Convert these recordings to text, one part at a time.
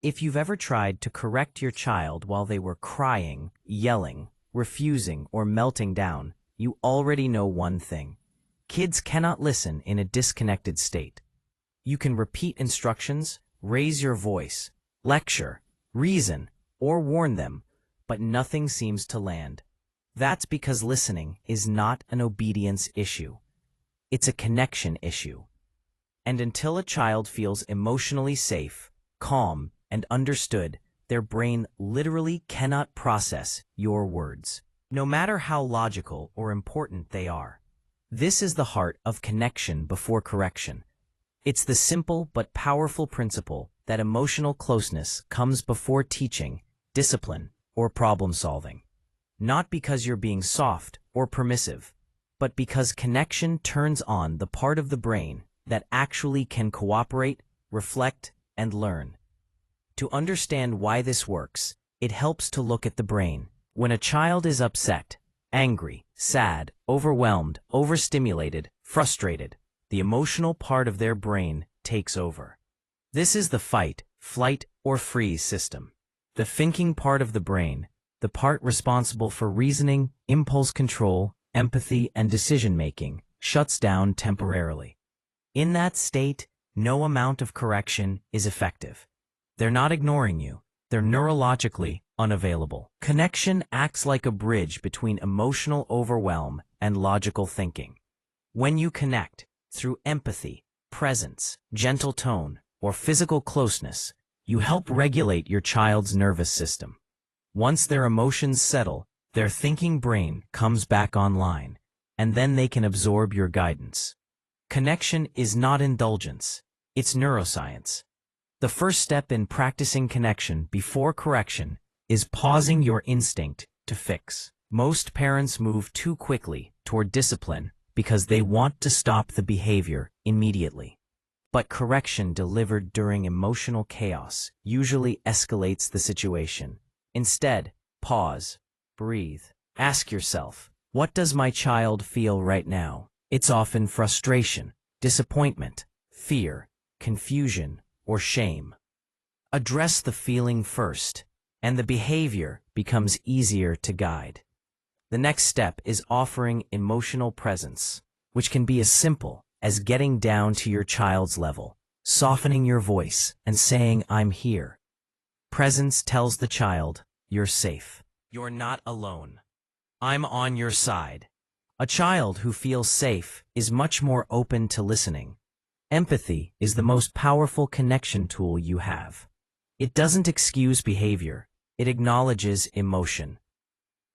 If you've ever tried to correct your child while they were crying, yelling, refusing, or melting down, you already know one thing. Kids cannot listen in a disconnected state. You can repeat instructions, raise your voice, lecture, reason, or warn them, but nothing seems to land. That's because listening is not an obedience issue. It's a connection issue. And until a child feels emotionally safe, calm, and understood, their brain literally cannot process your words, no matter how logical or important they are. This is the heart of connection before correction. It's the simple but powerful principle that emotional closeness comes before teaching, discipline, or problem solving. Not because you're being soft or permissive, but because connection turns on the part of the brain that actually can cooperate, reflect, and learn. To understand why this works, it helps to look at the brain. When a child is upset, angry, sad, overwhelmed, overstimulated, frustrated, the emotional part of their brain takes over. This is the fight, flight, or freeze system. The thinking part of the brain, the part responsible for reasoning, impulse control, empathy, and decision-making, shuts down temporarily. In that state, no amount of correction is effective. They're not ignoring you. They're neurologically unavailable. Connection acts like a bridge between emotional overwhelm and logical thinking. When you connect, through empathy, presence, gentle tone, or physical closeness, you help regulate your child's nervous system. Once their emotions settle, their thinking brain comes back online, and then they can absorb your guidance. Connection is not indulgence, it's neuroscience. The first step in practicing connection before correction is pausing your instinct to fix. Most parents move too quickly toward discipline because they want to stop the behavior immediately. But correction delivered during emotional chaos usually escalates the situation. Instead, pause, breathe, ask yourself, what does my child feel right now? It's often frustration, disappointment, fear, confusion, or shame. Address the feeling first, and the behavior becomes easier to guide. The next step is offering emotional presence, which can be as simple as getting down to your child's level, softening your voice, and saying, "I'm here." Presence tells the child, "You're safe. You're not alone. I'm on your side." A child who feels safe is much more open to listening. Empathy is the most powerful connection tool you have. It doesn't excuse behavior, it acknowledges emotion.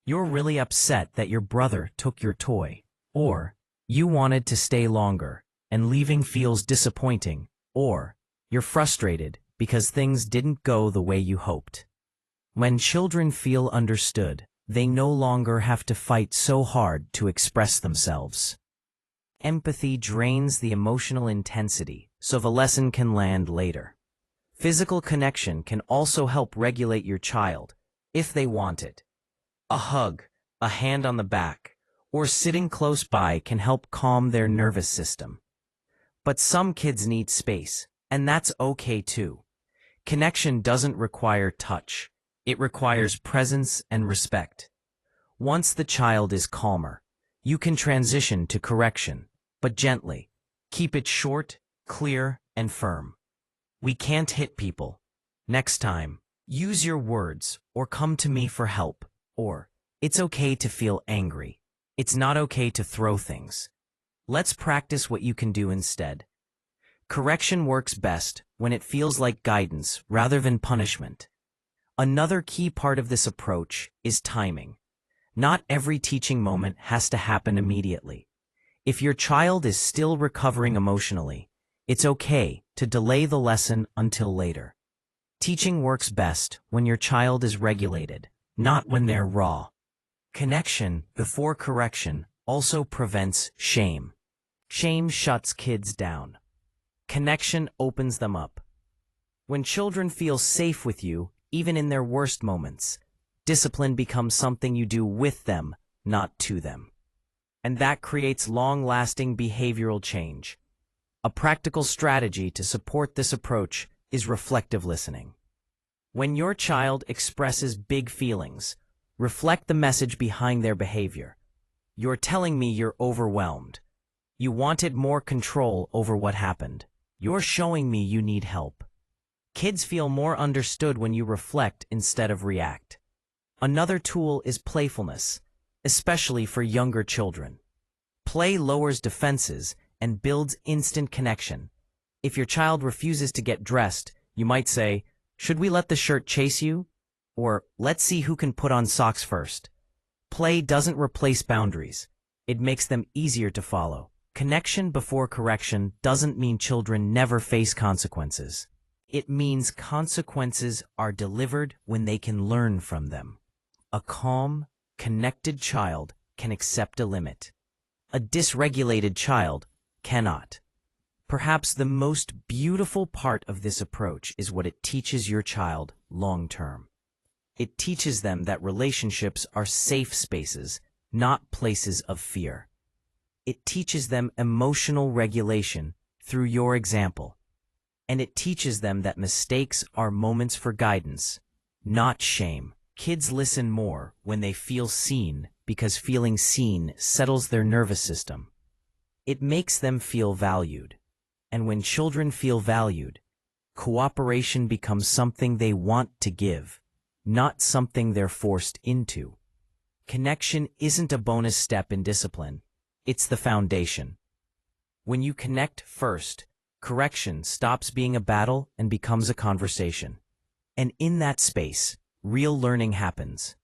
You're really upset that your brother took your toy, or you wanted to stay longer, and leaving feels disappointing, or you're frustrated because things didn't go the way you hoped. When children feel understood, they no longer have to fight so hard to express themselves. Empathy drains the emotional intensity, so the lesson can land later. Physical connection can also help regulate your child, if they want it. A hug, a hand on the back, or sitting close by can help calm their nervous system. But some kids need space, and that's okay too. Connection doesn't require touch. It requires presence and respect. Once the child is calmer, you can transition to correction, but gently. Keep it short, clear, and firm. "We can't hit people. Next time, use your words, or come to me for help," or "It's okay to feel angry. It's not okay to throw things." Let's practice what you can do instead. Correction works best when it feels like guidance rather than punishment. Another key part of this approach is timing. Not every teaching moment has to happen immediately. If your child is still recovering emotionally, it's okay to delay the lesson until later. Teaching works best when your child is regulated, not when they're raw. Connection before correction also prevents shame. Shame shuts kids down. Connection opens them up. When children feel safe with you, even in their worst moments, discipline becomes something you do with them, not to them. And that creates long-lasting behavioral change. A practical strategy to support this approach is reflective listening. When your child expresses big feelings, reflect the message behind their behavior. You're telling me you're overwhelmed. You wanted more control over what happened. You're showing me you need help. Kids feel more understood when you reflect instead of react. Another tool is playfulness, especially for younger children. Play lowers defenses and builds instant connection. If your child refuses to get dressed, you might say, "Should we let the shirt chase you?" Or, "Let's see who can put on socks first." Play doesn't replace boundaries. It makes them easier to follow. Connection before correction doesn't mean children never face consequences. It means consequences are delivered when they can learn from them. A calm, connected child can accept a limit. A dysregulated child cannot. Perhaps the most beautiful part of this approach is what it teaches your child long-term. It teaches them that relationships are safe spaces, not places of fear. It teaches them emotional regulation through your example. And it teaches them that mistakes are moments for guidance, not shame. Kids listen more when they feel seen because feeling seen settles their nervous system. It makes them feel valued. And when children feel valued, cooperation becomes something they want to give, not something they're forced into. Connection isn't a bonus step in discipline. It's the foundation. When you connect first, correction stops being a battle and becomes a conversation. And in that space, real learning happens.